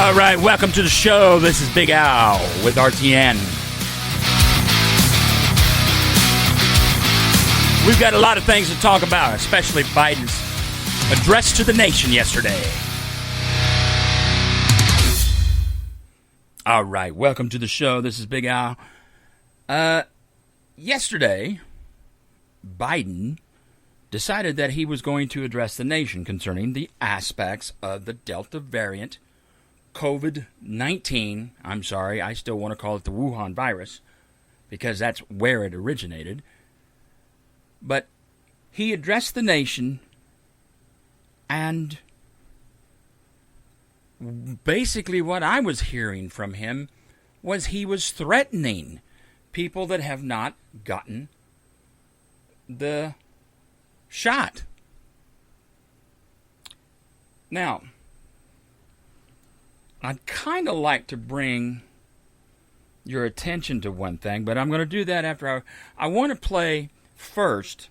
All right, welcome to the show. This is Big Al with RTN. We've got a lot of things to talk about, especially Biden's address to the nation yesterday. All right, welcome to the show. This is Big Al. Yesterday, Biden decided that he was going to address the nation concerning the aspects of the Delta variant, COVID-19. I'm sorry, I still want to call it the Wuhan virus because that's where it originated. But he addressed the nation, and basically what I was hearing from him was he was threatening people that have not gotten the shot. Now, I'd kind of like to bring your attention to one thing, but I'm going to do that after I want to play first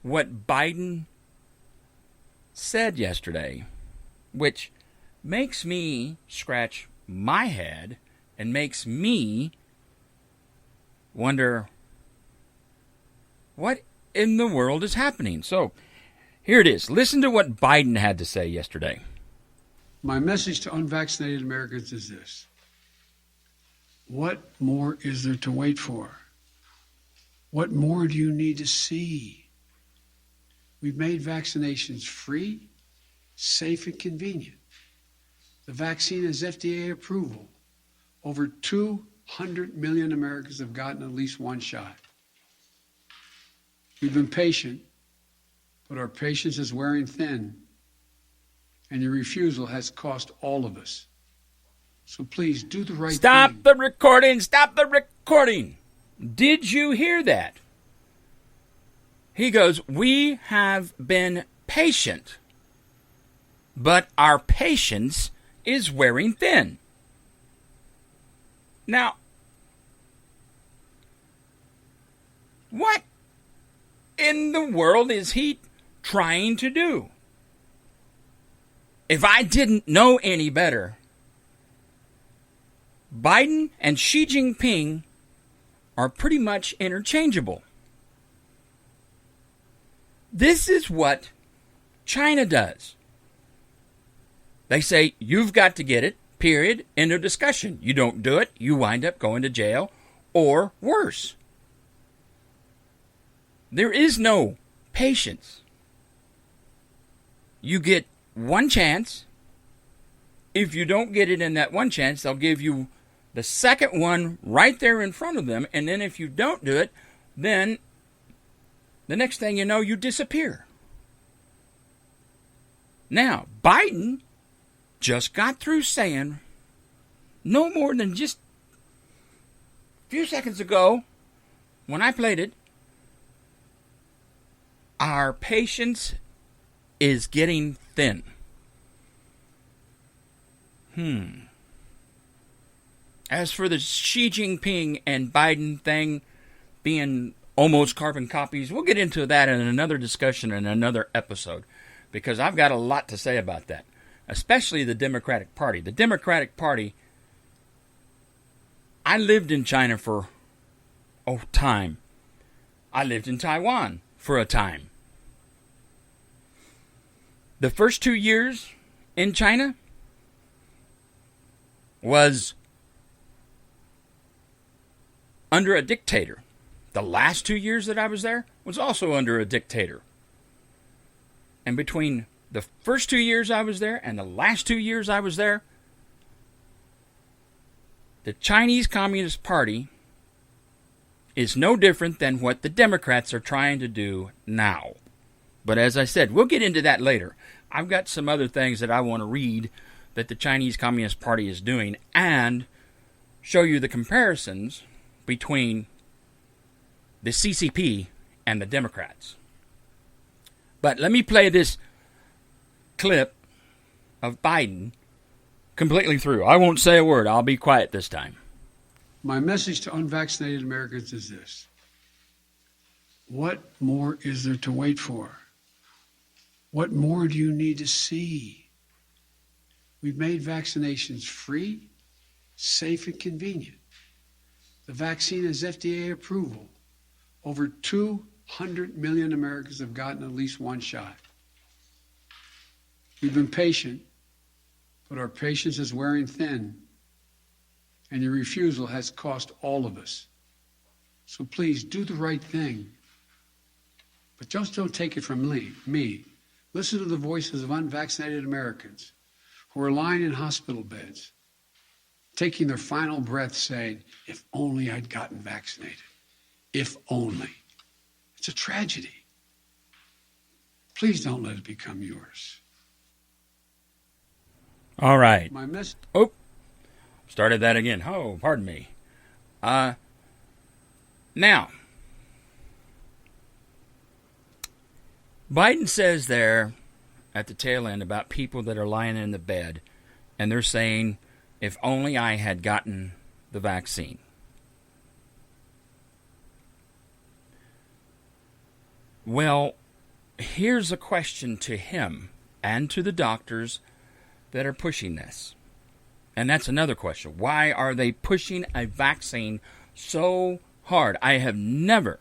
what Biden said yesterday, which makes me scratch my head and makes me wonder what in the world is happening. So here it is. Listen to what Biden had to say yesterday. My message to unvaccinated Americans is this. What more is there to wait for? What more do you need to see? We've made vaccinations free, safe, and convenient. The vaccine has FDA approval. Over 200 million Americans have gotten at least one shot. We've been patient, but our patience is wearing thin, and your refusal has cost all of us. So please do the right thing. Stop the recording! Stop the recording! Did you hear that? He goes, we have been patient, but our patience is wearing thin. Now, what in the world is he trying to do? If I didn't know any better, Biden and Xi Jinping are pretty much interchangeable. This is what China does. They say, you've got to get it, period, end of discussion. You don't do it, you wind up going to jail, or worse. There is no patience. You get one chance. If you don't get it in that one chance, they'll give you the second one right there in front of them. And then if you don't do it, then the next thing you know, you disappear. Now, Biden just got through saying, no more than just a few seconds ago, when I played it, our patience is getting thin. As for the Xi Jinping and Biden thing being almost carbon copies, we'll get into that in another discussion in another episode, because I've got a lot to say about that, especially the Democratic Party. The Democratic Party, I lived in China for a time. I lived in Taiwan for a time. The first 2 years in China was under a dictator. The last 2 years that I was there was also under a dictator. And between the first 2 years I was there and the last 2 years I was there, the Chinese Communist Party is no different than what the Democrats are trying to do now. But as I said, we'll get into that later. I've got some other things that I want to read that the Chinese Communist Party is doing and show you the comparisons between the CCP and the Democrats. But let me play this clip of Biden completely through. I won't say a word. I'll be quiet this time. My message to unvaccinated Americans is this. What more is there to wait for? What more do you need to see? We've made vaccinations free, safe, and convenient. The vaccine has FDA approval. Over 200 million Americans have gotten at least one shot. We've been patient, but our patience is wearing thin, and your refusal has cost all of us. So please do the right thing. But just don't take it from me. Listen to the voices of unvaccinated Americans who are lying in hospital beds, taking their final breath saying, if only I'd gotten vaccinated. If only. It's a tragedy. Please don't let it become yours. All right. My message. Oh, started that again. Oh, pardon me. Now, Biden says there at the tail end about people that are lying in the bed, and they're saying, if only I had gotten the vaccine. Well, here's a question to him and to the doctors that are pushing this. And that's another question. Why are they pushing a vaccine so hard? I have never,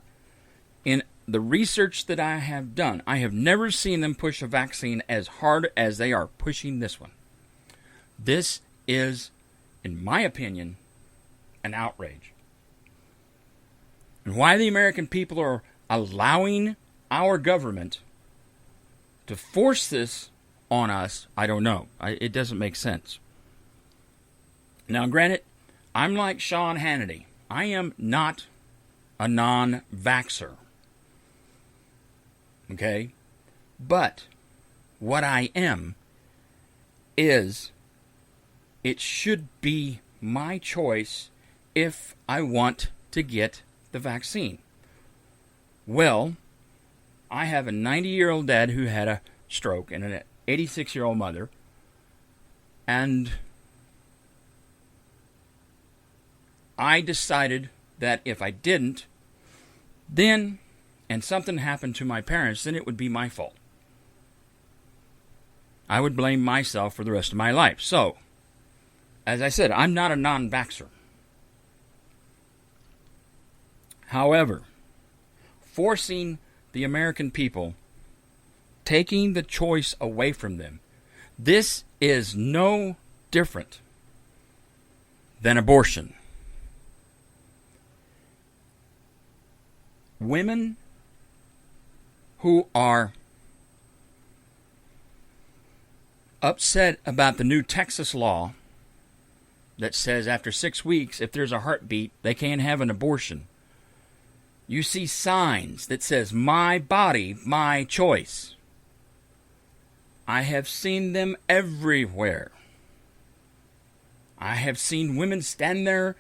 in the research that I have done, I have never seen them push a vaccine as hard as they are pushing this one. This is, in my opinion, an outrage. And why the American people are allowing our government to force this on us, I don't know. It doesn't make sense. Now, granted, I'm like Sean Hannity. I am not a non-vaxxer. Okay? But what I am is it should be my choice if I want to get the vaccine. Well, I have a 90-year-old dad who had a stroke and an 86-year-old mother, and I decided that if I didn't, then, and something happened to my parents, then it would be my fault. I would blame myself for the rest of my life. So, as I said, I'm not a non-vaxxer. However, forcing the American people, taking the choice away from them, this is no different than abortion. Women who are upset about the new Texas law that says after 6 weeks, if there's a heartbeat, they can't have an abortion. You see signs that says, my body, my choice. I have seen them everywhere. I have seen women stand there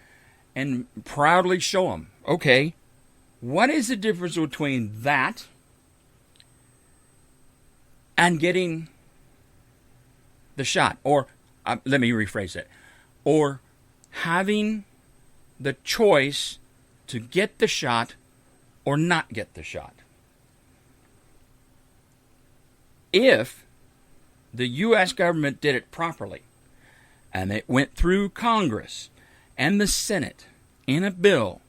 and proudly show them. Okay, what is the difference between that and getting the shot? Or, let me rephrase it. Or having the choice to get the shot or not get the shot. If the U.S. government did it properly, and it went through Congress and the Senate in a bill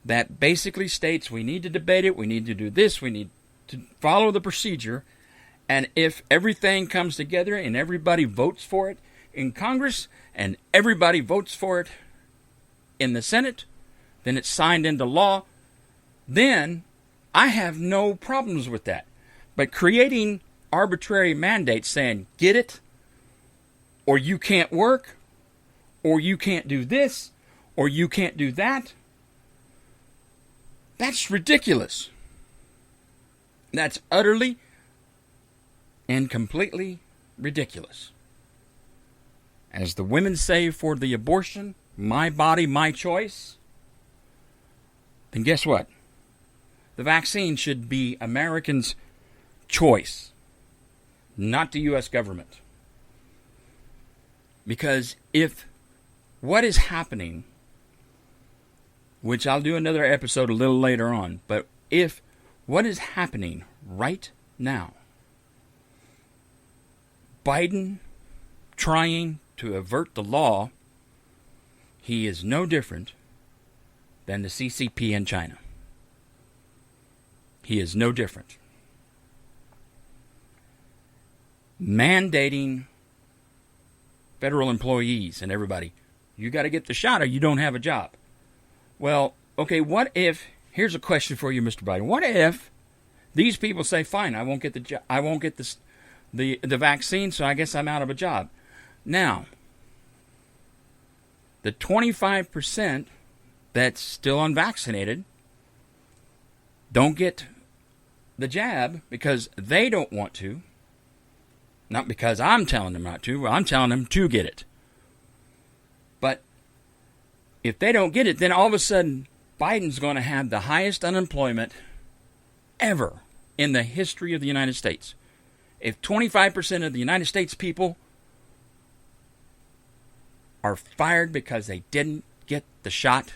that basically states we need to debate it, we need to do this, we need to follow the procedure, and if everything comes together and everybody votes for it in Congress and everybody votes for it in the Senate, then it's signed into law, then I have no problems with that. But creating arbitrary mandates saying, get it, or you can't work, or you can't do this, or you can't do that, that's ridiculous. That's utterly and completely ridiculous. As the women say for the abortion, my body, my choice, then guess what? The vaccine should be Americans' choice, not the U.S. government. Because if what is happening, which I'll do another episode a little later on, but if what is happening right now, Biden trying to avert the law, he is no different than the CCP in China. He is no different. Mandating federal employees and everybody, you got to get the shot or you don't have a job. Well, okay, what if, here's a question for you, Mr. Biden. What if these people say, fine, I won't get the vaccine, so I guess I'm out of a job. Now, the 25% that's still unvaccinated don't get the jab because they don't want to. Not because I'm telling them not to. Well, I'm telling them to get it. But if they don't get it, then all of a sudden Biden's going to have the highest unemployment ever in the history of the United States. If 25% of the United States people are fired because they didn't get the shot,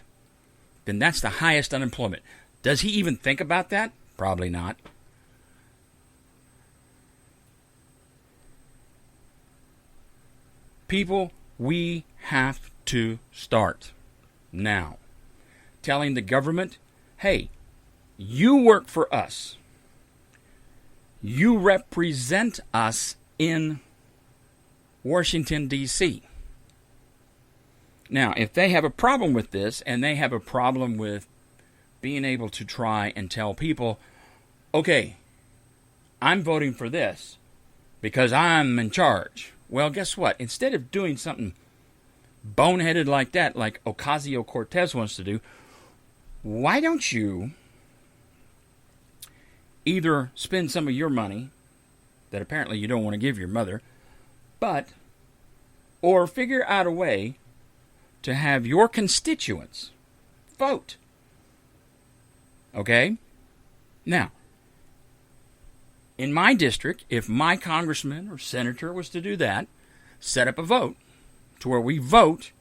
then that's the highest unemployment. Does he even think about that? Probably not. People, we have to start now telling the government, hey, you work for us. You represent us in Washington, D.C. Now, if they have a problem with this, and they have a problem with being able to try and tell people, okay, I'm voting for this because I'm in charge. Well, guess what? Instead of doing something boneheaded like that, like Ocasio-Cortez wants to do, why don't you either spend some of your money that apparently you don't want to give your mother, or figure out a way to have your constituents vote. Okay? Now, in my district, if my congressman or senator was to do that, set up a vote to where we vote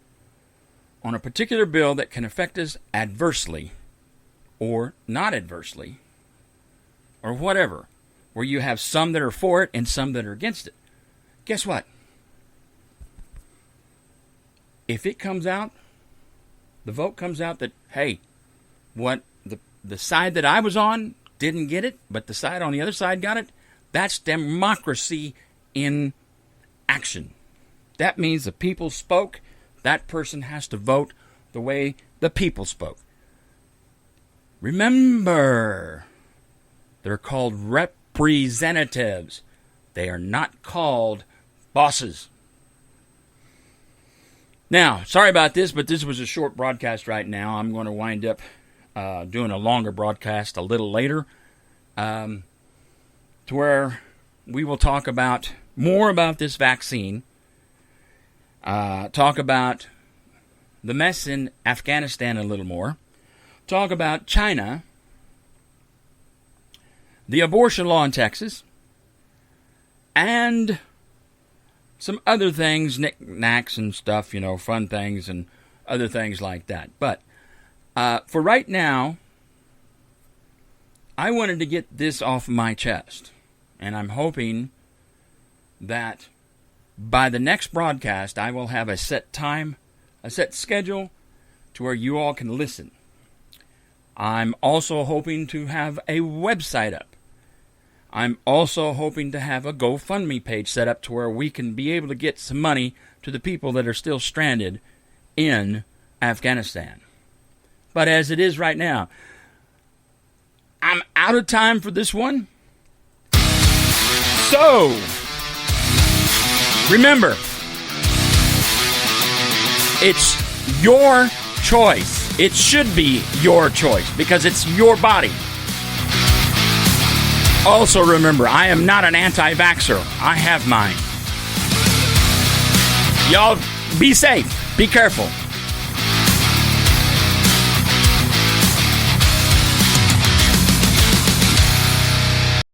on a particular bill that can affect us adversely or not adversely or whatever, where you have some that are for it and some that are against it. Guess what? If it comes out, the vote comes out that, hey, what the side that I was on didn't get it, but the side on the other side got it, that's democracy in action. That means the people spoke. That person has to vote the way the people spoke. Remember, they're called representatives. They are not called bosses. Now, sorry about this, but this was a short broadcast right now. I'm going to wind up doing a longer broadcast a little later, to where we will talk about more about this vaccine, talk about the mess in Afghanistan a little more, talk about China, the abortion law in Texas, and some other things, knickknacks and stuff, fun things and other things like that. But for right now, I wanted to get this off my chest. And I'm hoping that by the next broadcast, I will have a set time, a set schedule to where you all can listen. I'm also hoping to have a website up. I'm also hoping to have a GoFundMe page set up to where we can be able to get some money to the people that are still stranded in Afghanistan. But as it is right now, I'm out of time for this one. So, remember, it's your choice. It should be your choice because it's your body. Also remember, I am not an anti-vaxxer. I have mine. Y'all be safe. Be careful.